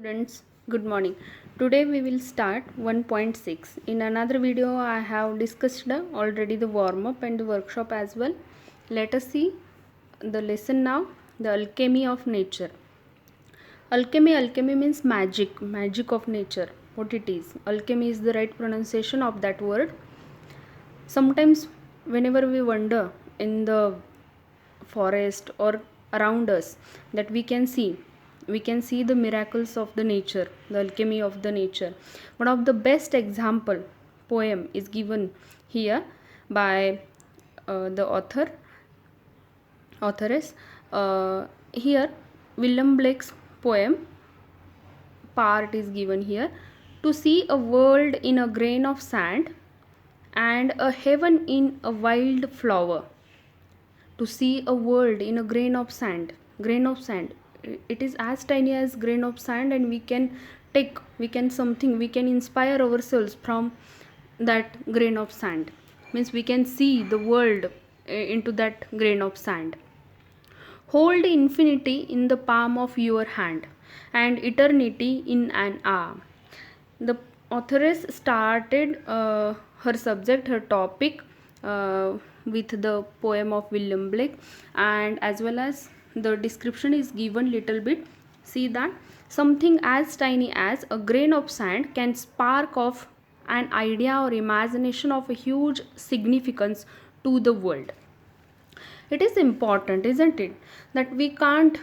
Students, good morning. Today we will start 1.6. In another video I have discussed already the warm up and the workshop as well. Let us see the lesson now, the alchemy of nature. Alchemy means magic of nature. What it is? Alchemy is the right pronunciation of that word. Sometimes whenever we wander in the forest or around us, that we can see the miracles of the nature, the alchemy of the nature. One of the best example poem is given here by the authoress. Here William Blake's poem part is given here. To see a world in a grain of sand and a heaven in a wild flower. To see a world in a grain of sand, it is as tiny as grain of sand, and we can inspire ourselves from that grain of sand. Means we can see the world into that grain of sand. Hold infinity in the palm of your hand and eternity in an arm. The authoress started her topic with the poem of William Blake, and as well as the description is given little bit. See that something as tiny as a grain of sand can spark off an idea or imagination of a huge significance to the world. It is important, isn't it, that we couldn't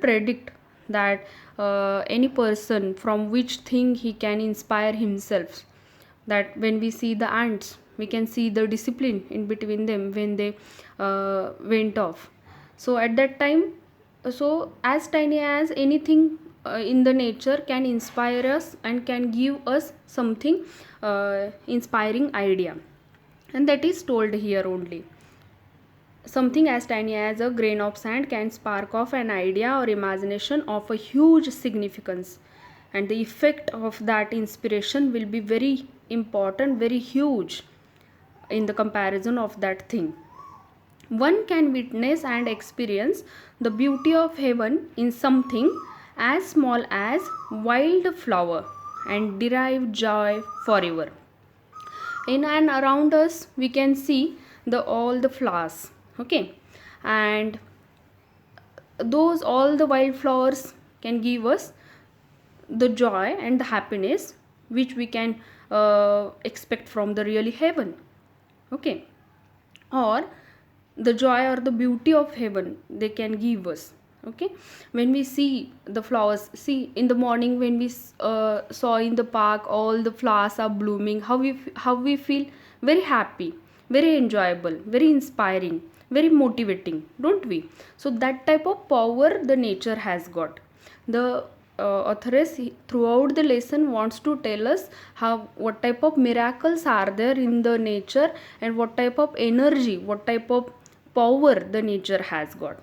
predict that any person from which thing he can inspire himself. That when we see the ants, we can see the discipline in between them when they went off. So at that time, so as tiny as anything in the nature can inspire us and can give us something inspiring idea, and that is told here only. Something as tiny as a grain of sand can spark off an idea or imagination of a huge significance, and the effect of that inspiration will be very important, very huge in the comparison of that thing. One can witness and experience the beauty of heaven in something as small as wild flower and derive joy forever. In and around us we can see the all the flowers, okay, and those all the wildflowers can give us the joy and the happiness which we can expect from the really heaven, okay, or the joy or the beauty of heaven they can give us, okay. When we see the flowers, see in the morning when we saw in the park all the flowers are blooming, how we feel very happy, very enjoyable, very inspiring, very motivating, don't we? So that type of power the nature has got. The authoress throughout the lesson wants to tell us how, what type of miracles are there in the nature, and what type of energy, what type of power the nature has got.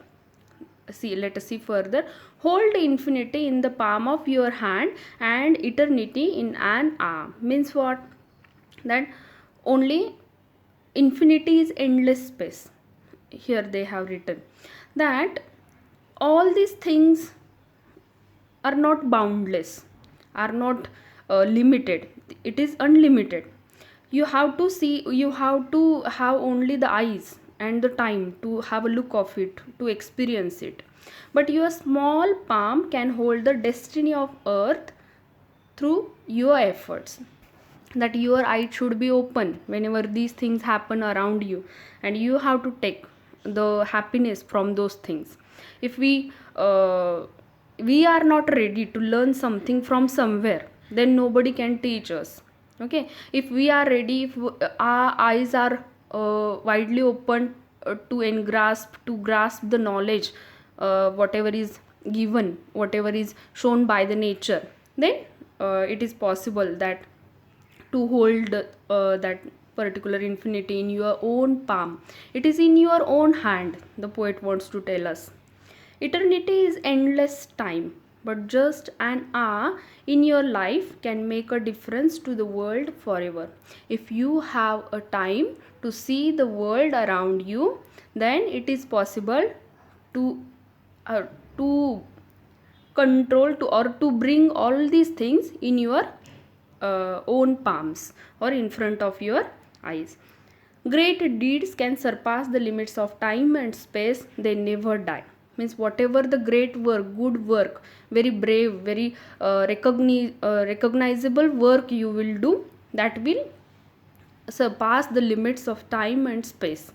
See, let us see further. Hold infinity in the palm of your hand and eternity in an arm. Means what? That only infinity is endless space. Here they have written that all these things are not boundless, are not limited. It is unlimited. You have to see, you have to have only the eyes and the time to have a look of it, to experience it. But your small palm can hold the destiny of earth through your efforts. That your eye should be open whenever these things happen around you, and you have to take the happiness from those things. If we are not ready to learn something from somewhere, then nobody can teach us, okay. If we are ready, if our eyes are widely open to grasp the knowledge, whatever is given, whatever is shown by the nature, then it is possible that to hold that particular infinity in your own palm. It is in your own hand, the poet wants to tell us. Eternity is endless time, but just an hour in your life can make a difference to the world forever. If you have a time to see the world around you, then it is possible to uh, to control to, or to bring all these things in your own palms or in front of your eyes. Great deeds can surpass the limits of time and space, they never die. Means whatever the great work, good work, very brave, very recognizable work you will do, that will surpass the limits of time and space.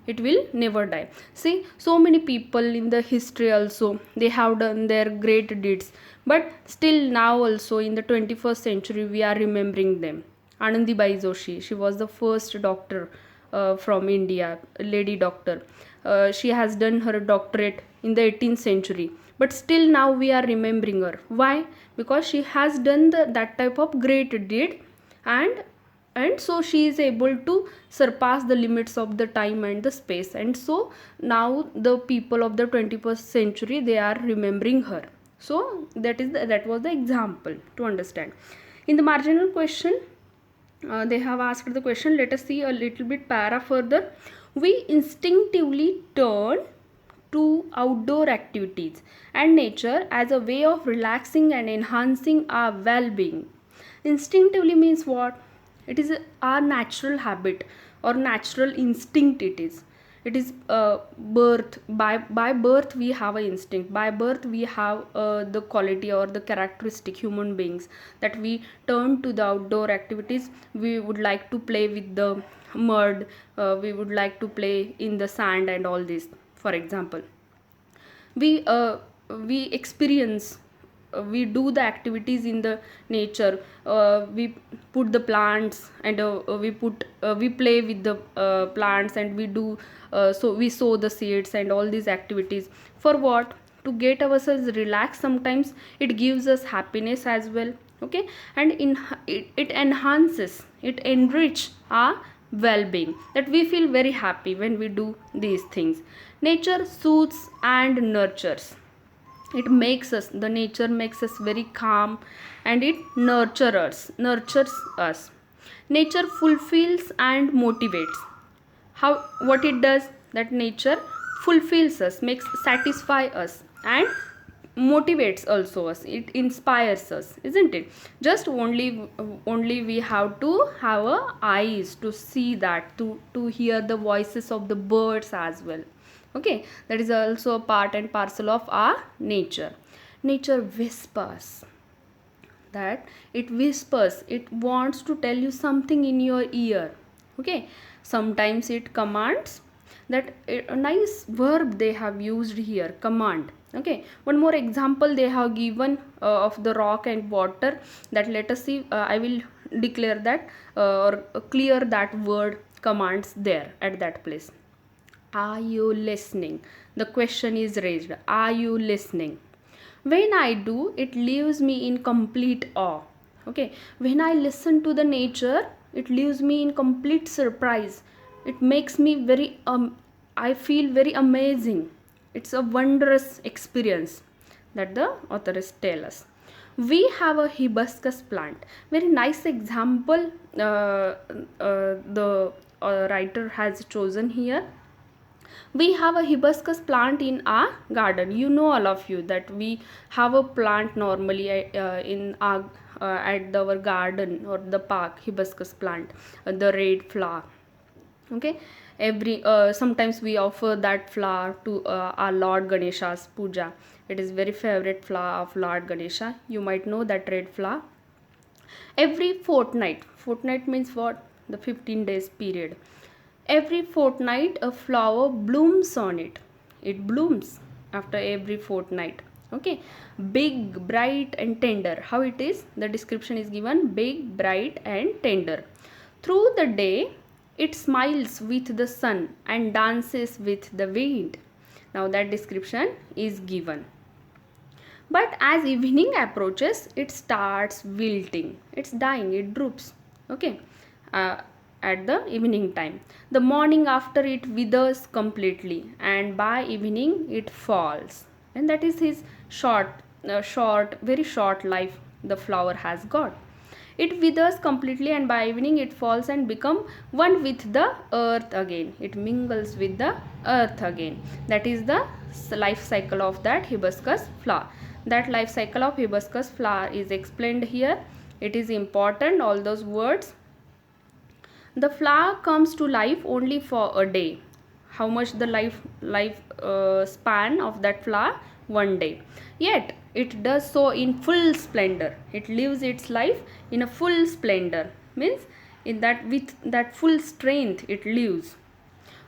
It will never die. See, so many people in the history also, they have done their great deeds, but still now also in the 21st century we are remembering them. Anandibai Joshi, she was the first doctor from India, lady doctor. She has done her doctorate in the 18th century, but still now we are remembering her. Why? Because she has done that type of great deed, and so she is able to surpass the limits of the time and the space, and so now the people of the 21st century, they are remembering her. So that was the example to understand. In the marginal question, they have asked the question, let us see a little bit para further. We instinctively turn to outdoor activities and nature as a way of relaxing and enhancing our well-being. Instinctively means what? It is our natural habit or natural instinct. It is birth. By birth we have an instinct. By birth we have the quality or the characteristic, human beings, that we turn to the outdoor activities. We would like to play with the mud, we would like to play in the sand and all this. For example, we experience, we do the activities in the nature. We put the plants, and we play with the plants, and we do, so we sow the seeds and all these activities. For what? To get ourselves relaxed. Sometimes it gives us happiness as well. Okay, and it enhances, it enrich our well-being, that we feel very happy when we do these things. Nature soothes and nurtures. It makes us, the nature makes us very calm, and it nurtures us. Nature fulfills and motivates. How? What it does? That nature fulfills us, makes satisfy us, and motivates also us. It inspires us, isn't it? Just only we have to have eyes to see that, to hear the voices of the birds as well. Okay, that is also a part and parcel of our nature. Nature whispers, that it whispers, it wants to tell you something in your ear. Okay, sometimes it commands. That a nice verb they have used here, command. Okay, one more example they have given of the rock and water. That let us see. I will declare that or clear that word commands there at that place. Are you listening? The question is raised. Are you listening? When I do, it leaves me in complete awe. Okay, when I listen to the nature, it leaves me in complete surprise. It makes me very I feel very amazing. It's a wondrous experience that the authors tell us. We have a hibiscus plant. Very nice example the writer has chosen here. We have a hibiscus plant in our garden. You know, all of you, that we have a plant normally in our at our garden or the park, hibiscus plant, the red flower. Okay, every sometimes we offer that flower to our Lord Ganesha's puja. It is very favorite flower of Lord Ganesha. You might know that red flower. Every fortnight means what? The 15 days period. Every fortnight a flower blooms on it. It blooms after every fortnight. Okay, big, bright and tender. How it is? The description is given: big, bright and tender. Through the day it smiles with the sun and dances with the wind. Now that description is given. But as evening approaches, it starts wilting. It's dying, it droops. Okay, at the evening time. The morning after, it withers completely, and by evening it falls. And that is his very short life the flower has got. It withers completely, and by evening it falls and become one with the earth again. It mingles with the earth again. That is the life cycle of that hibiscus flower. That life cycle of hibiscus flower is explained here. It is important, all those words. The flower comes to life only for a day. How much the life span of that flower? 1 day. Yet it does so in full splendor. It lives its life in a full splendor, means in that with that full strength it lives.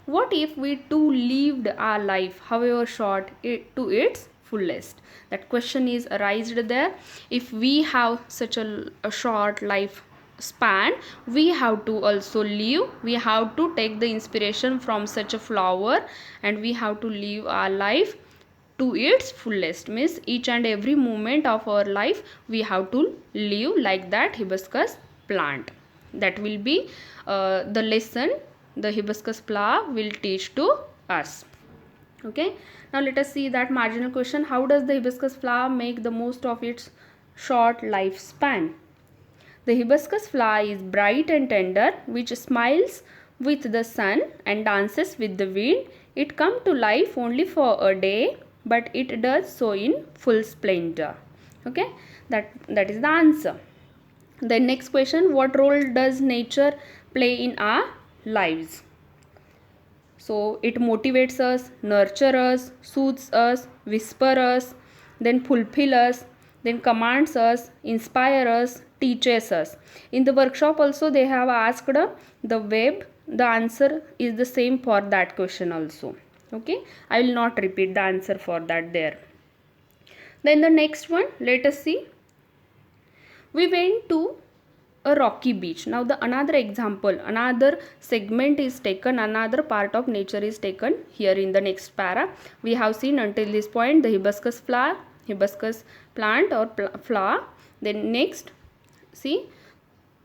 What if we too lived our life, however short, to its fullest? That question is arised there. If we have such a short life span, we have to also live. We have to take the inspiration from such a flower, and we have to live our life to its fullest. Means each and every moment of our life we have to live like that hibiscus plant. That will be the lesson the hibiscus flower will teach to us. Okay, now let us see that marginal question. How does the hibiscus flower make the most of its short lifespan? The hibiscus flower is bright and tender, which smiles with the sun and dances with the wind. It comes to life only for a day, but it does so in full splendor. Okay, that is the answer. The next question, what role does nature play in our lives? So it motivates us, nurtures us, soothes us, whispers us, then fulfills us, then commands us, inspires us, teaches us. In the workshop also they have asked the web. The answer is the same for that question also. Okay, I will not repeat the answer for that there. Then the next one, let us see. We went to a rocky beach. Now the another example, another segment is taken, another part of nature is taken here in the next para. We have seen until this point the hibiscus flower, hibiscus plant or flower. Then next, see,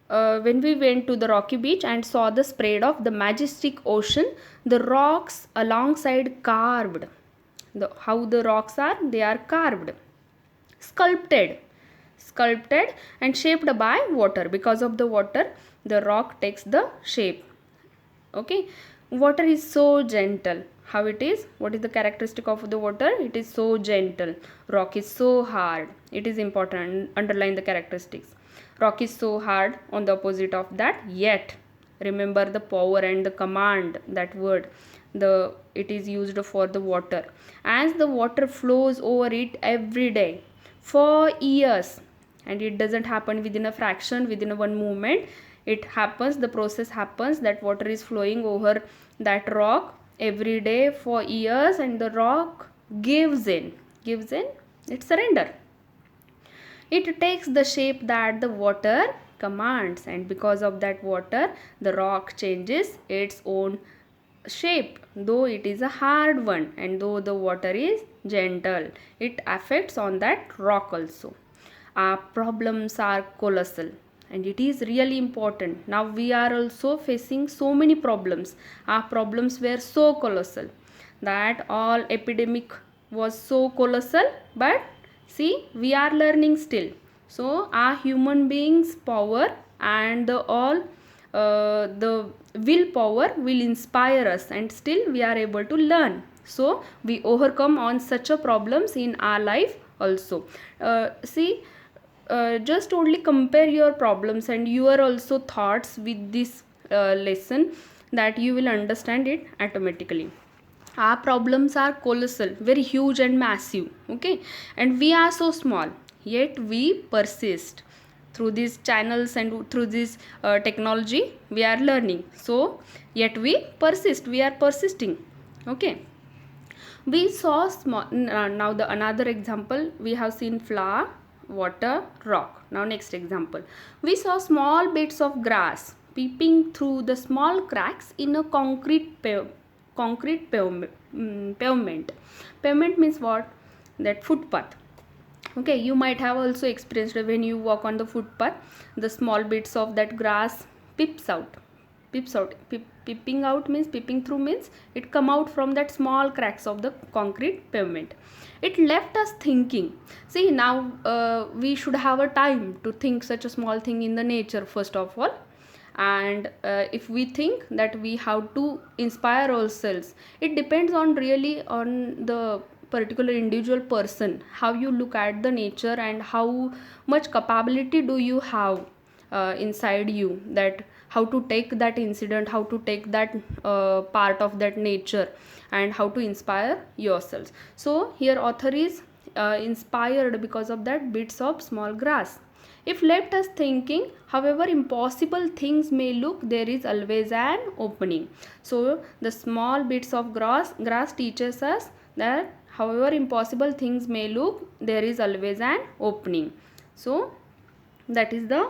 when we went to the rocky beach and saw the spread of the majestic ocean, the rocks alongside carved. How the rocks are? They are carved, sculpted and shaped by water. Because of the water, the rock takes the shape. Okay, water is so gentle. How it is? What is the characteristic of the water? It is so gentle. Rock is so hard. It is important, underline the characteristics. Rock is so hard, on the opposite of that, yet remember the power and the command, that word, it is used for the water. As the water flows over it every day for years, and it doesn't happen within a fraction, within one movement. It happens, the process happens, that water is flowing over that rock every day for years, and the rock gives in, it surrender. It takes the shape that the water commands, and because of that water, the rock changes its own shape. Though it is a hard one, and though the water is gentle, it affects on that rock also. Our problems are colossal, and it is really important. Now we are also facing so many problems. Our problems were so colossal, that all epidemic was so colossal, but see, we are learning still. So our human beings power and the willpower will inspire us, and still we are able to learn. So we overcome on such a problems in our life also. See, just only compare your problems and your also thoughts with this lesson, that you will understand it automatically. Our problems are colossal, very huge and massive. Okay, and we are so small, yet we persist. Through these channels and through this technology we are learning, so yet we persist, we are persisting. Okay, we saw small. Now the another example, we have seen flower, water, rock. Now next example, we saw small bits of grass peeping through the small cracks in a concrete pavement. Pavement means what? That footpath. Okay, you might have also experienced when you walk on the footpath, the small bits of that grass peeps out. Peeping out means, peeping through means, it come out from that small cracks of the concrete pavement. It left us thinking. See, now we should have a time to think such a small thing in the nature first of all. And if we think that we have to inspire ourselves, it depends on really on the particular individual person, how you look at the nature and how much capability do you have inside you, that how to take that incident, how to take that part of that nature, and how to inspire yourselves. So here author is inspired because of that bits of small grass. If left us thinking, however impossible things may look, there is always an opening. So the small bits of grass teaches us that however impossible things may look, there is always an opening. So that is the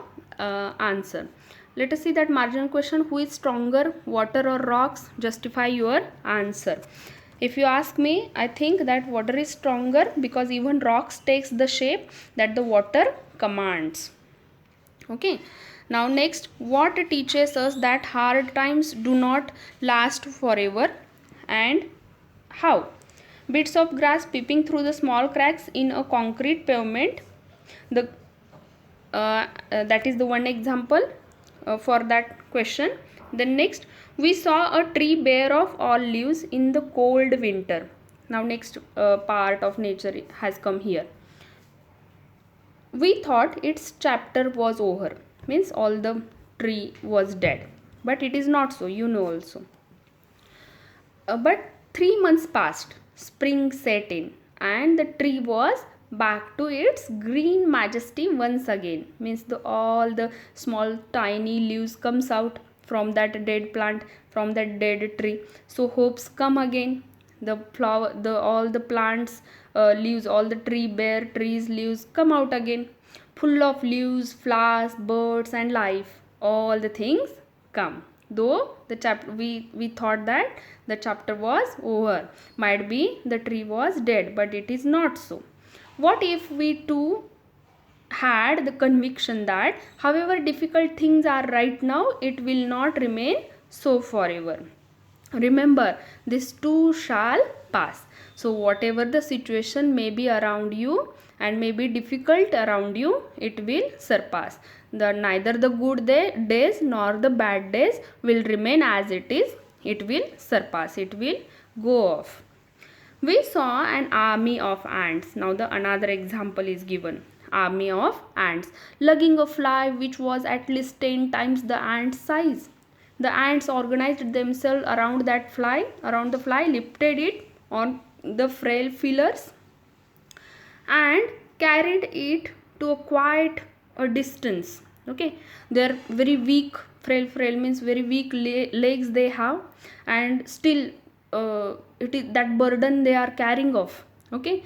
answer. Let us see that marginal question. Who is stronger, water or rocks? Justify your answer. If you ask me, I think that water is stronger because even rocks takes the shape that the water commands. Okay. Now next, what teaches us that hard times do not last forever, and how? Bits of grass peeping through the small cracks in a concrete pavement. That is the one example for that question. Then next, we saw a tree bare of all leaves in the cold winter. Now next part of nature has come here. We thought its chapter was over, means all the tree was dead, but it is not so, you know also. But 3 months passed, spring set in, and the tree was back to its green majesty once again. Means all the small tiny leaves comes out from that dead plant, from that dead tree. So hopes come again. The flower, all the plants leaves, all the bare trees leaves come out again, full of leaves, flowers, birds and life. All the things come. Though the chapter, we thought that the chapter was over, might be the tree was dead, but it is not so. What if we too had the conviction that however difficult things are right now, it will not remain so forever? Remember, this too shall pass. So whatever the situation may be around you and may be difficult around you, it will surpass. Neither the good days nor the bad days will remain as it is. It will surpass. It will go off. We saw an army of ants. Now the another example is given. Army of ants lugging a fly which was at least 10 times the ant's size. The ants organized themselves around the fly, lifted it on the frail feelers and carried it to a quite a distance. Okay, they are very weak, frail means very weak legs they have, and still it is that burden they are carrying off. Okay,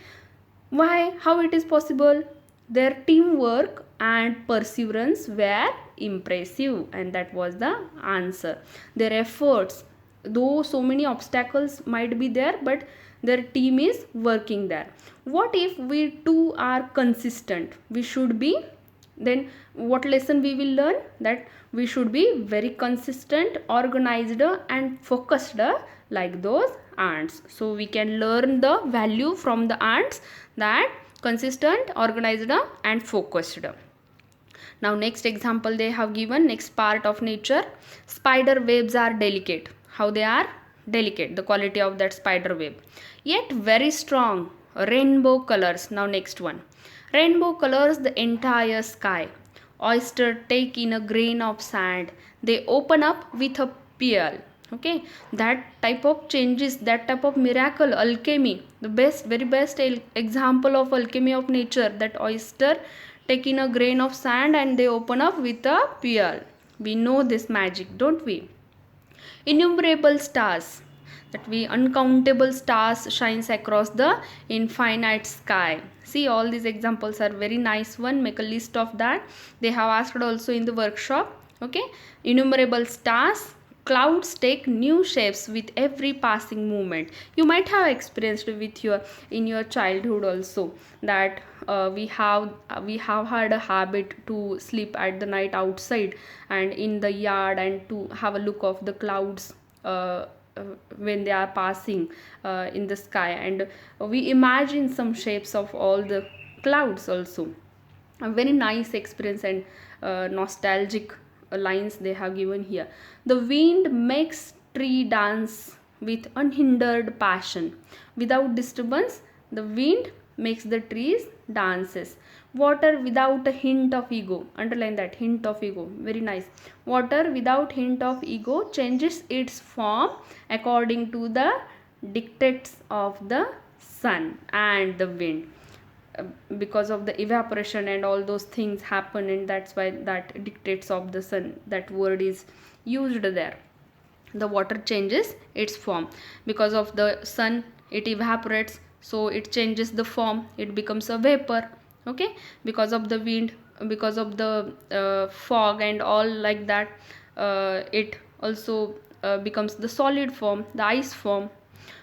why? How it is possible? Their teamwork and perseverance were impressive, and that was the answer. Their efforts, though so many obstacles might be there, but their team is working there. What if we too are consistent? We should be. Then what lesson we will learn? That we should be very consistent, organized and focused like those ants. So we can learn the value from the ants, that consistent, organized and focused. Now next example they have given, next part of nature. Spider webs are delicate. How they are? Delicate, the quality of that spider web, yet very strong. Rainbow colors. Now next one. Rainbow colors the entire sky. Oyster take in a grain of sand. They open up with a pearl. Okay, that type of changes, that type of miracle, alchemy, the best, very best example of alchemy of nature, that oyster take in a grain of sand and they open up with a pearl. We know this magic, don't we? Innumerable stars, that we uncountable stars shines across the infinite sky. See, all these examples are very nice one. Make a list of that. They have asked also in the workshop. Okay, innumerable stars. Clouds take new shapes with every passing moment. You might have experienced with in your childhood also, that we have had a habit to sleep at the night outside and in the yard, and to have a look of the clouds when they are passing in the sky, and we imagine some shapes of all the clouds also. A very nice experience and nostalgic lines they have given here. The wind makes tree dance with unhindered passion. Without disturbance, The wind makes the trees dances. Water without a hint of ego. Underline that, hint of ego. Very nice. Water without hint of ego changes its form according to the dictates of the sun and the wind. Because of the evaporation and all those things happen, and that's why that dictates of the sun, that word is used there. The water changes its form because of the sun, it evaporates, so it changes the form, it becomes a vapor. Okay, because of the wind, because of the fog and all like that, it also becomes the solid form, the ice form.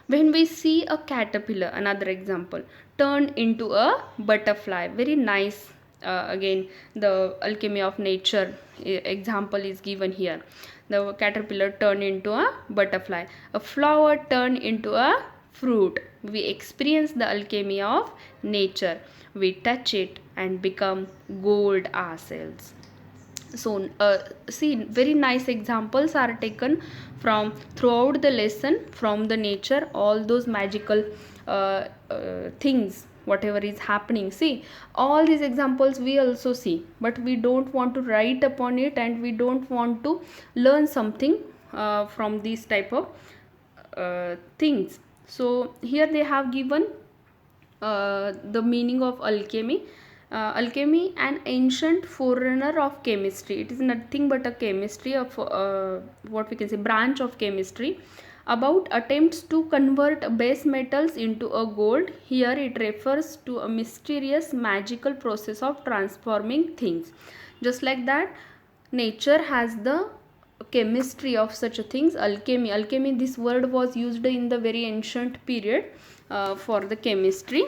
When we see a caterpillar, another example, turn into a butterfly, very nice. Again, the alchemy of nature example is given here. The caterpillar turn into a butterfly, a flower turn into a fruit. We experience the alchemy of nature, we touch it and become gold ourselves. So see, very nice examples are taken from throughout the lesson from the nature, all those magical things whatever is happening. See, all these examples we also see, but we don't want to write upon it, and we don't want to learn something from these type of things. So here they have given the meaning of alchemy. Alchemy, an ancient forerunner of chemistry. It is nothing but a chemistry of what we can say, branch of chemistry, about attempts to convert base metals into a gold. Here it refers to a mysterious magical process of transforming things. Just like that, nature has the chemistry of such things. Alchemy, this word was used in the very ancient period for the chemistry,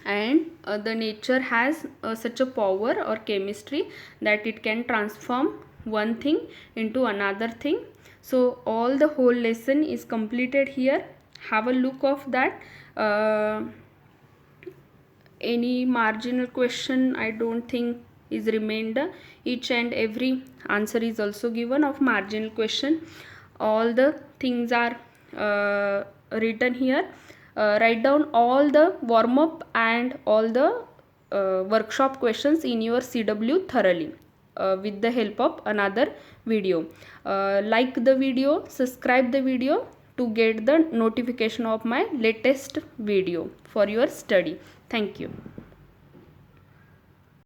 and the nature has such a power or chemistry that it can transform one thing into another thing. So all the whole lesson is completed here. Have a look of that. Any marginal question I don't think is remained. Each and every answer is also given of marginal question. All the things are written here. Write down all the warm up and all the workshop questions in your CW thoroughly with the help of another video. Like the video, subscribe the video to get the notification of my latest video for your study. Thank you.